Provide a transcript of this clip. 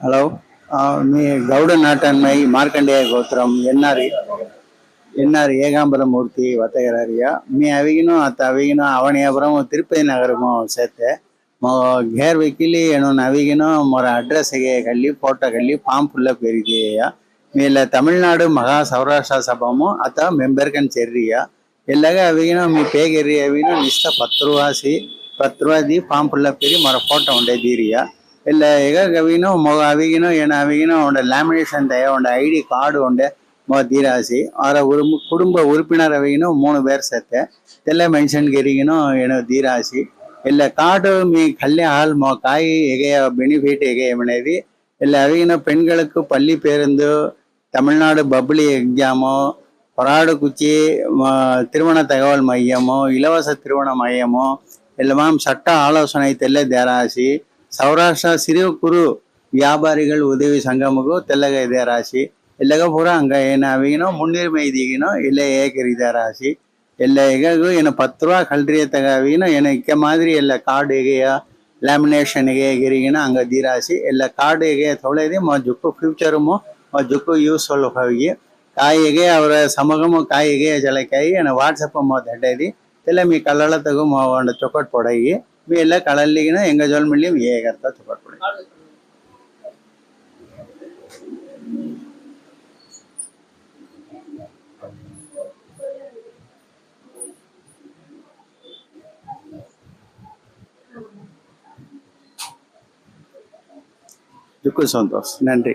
Hello మీ గౌడ నాటన్మై మార్కండేయ గోత్రం NR ఏகாம்பரமூர்த்தி வத்தகராரியா मी अविगिनो आता अविगिनो ಅವಣಿಯಾಪುರಂ ತಿರುಪತಿ ನಗರಮೋ ಸೇತೆ ಮೋ घेर वेकिली ಏನೋ अविगिनो मोर अड्रेस ಗೆ ಕಳ್ಳಿ ಫೋಟೋ ಕಳ್ಳಿ ಫಾರ್ಮ್ ಫುಲ್ ಅಪ್ ಕರಿದಿಯಾ ಮೇಲ ತಮಿಳುನಾಡು ಮಹಾ ಸೌರಾಷ್ಟ್ರ ಸಭಾಮೋ ಅತ ಮೆಂಬರ್ ಕನ್ ಚೆರ್ರಿಯಾ ಎಲ್ಲಗ अविगिनो मी पेगेरी अविगिनो निष्ठा ಪತ್ರವಾದಿ ಫಾರ್ಮ್ ಫುಲ್ ಅಪ್ ಕರಿ मोर ಫೋಟೋ ಉಂಡೆ ದೀರಿಯಾ ಎಲ್ಲ ಈಗ ಅವಿಗಿनो ಮೋ ಅವಿಗಿनो ಏನೋ ಅವಿಗಿनो ಉಂಡೆ ಲ್ಯಾಮಿನೇಷನ್ ದಯ ಉಂಡೆ ಐಡಿ ಕಾರ್ಡ್ ಉಂಡೆ தீராசி அவரை ஒரு குடும்ப உறுப்பினர் அவையினும் 3 பேர் சேர்த்து தெல்ல மென்ஷன் கெரிகினும் ಏನೋ தீராசி ಇಲ್ಲ ಕಾರ್ಡು మీ கல்யாண ஆள் மோ காய் எகைய பெனிஃபிட் எகையமனேதி இல்லை அவையின பெண்களுக்கு பள்ளி பேருந்து தமிழ்நாடு பப்ளி எக்ஸாமோ பொறாடு குச்சி திருமண தகவல் மையமோ இலவச திருமண மையமோ எல்லாம் சட்ட ஆலோசனை தெல்ல தேராசி சௌராஷ்டிரா சிறு குறு வியாபாரிகள் உதவி சங்கமுக்கு தெல்லகை தேராசி ಎಲ್ಲಗ ಪೂರ ಹಂಗ ಏನ ಅವಿಗಿನೋ ಮುನ್ನುರಿಮೆ ಇದೀಗಿನೋ ಇಲ್ಲ ಏಕರಿದ ರಾಶಿ ಎಲ್ಲ ಈಗ ಏನು 10 ರೂಪಾಯಿ ಕಳ್ರಿ ತಗ ಅವಿಗಿನೋ ಏನು ಇಕ್ಕೆ ಮಾದರಿ ಎಲ್ಲ ಕಾರ್ಡ್ ಹೇಗೆಯ ಲ್ಯಾಮಿನೇಷನ್ ಹೇಗಿರಿಗಿನ ಹಂಗ ದೀರಾಸಿ ಎಲ್ಲ ಕಾರ್ಡ್ ಹೇಗೆ ತೊಳೆದಿ ಮೋ ಜುಕ್ಕು ಫ್ಯೂಚರ್ ಮೋ ಜುಕ್ಕು ಯೂಸ್ಫುಲ್ ಹೋಗಿ ಕಾಯಿಗೆ ಅವರ ಸಮಗಮ ಕಾಯಿಗೆ ಜಲಕಾಯಿ ಏನು ವಾಟ್ಸಪ್ ಮೋ ದಡ್ಡದಿ ಎಲ್ಲ ಮೀ ಕಲ್ಲಳ ತಗೋ ಮೋ ಒಂದು ಚೊಕಟ್ ಪೊಡಗಿ ಮೀ ಎಲ್ಲ ಕಳಲ್ಲಿಗಿನ ಹೆಂಗ ಜೋಲ್ ಮಿಳ್ಳಿ ಮೀ ಹೇಗರ್ತ ಚೊಕಟ್ ಪೊಡಗಿ ஜுக்கு சந்தோஷ் நன்றி.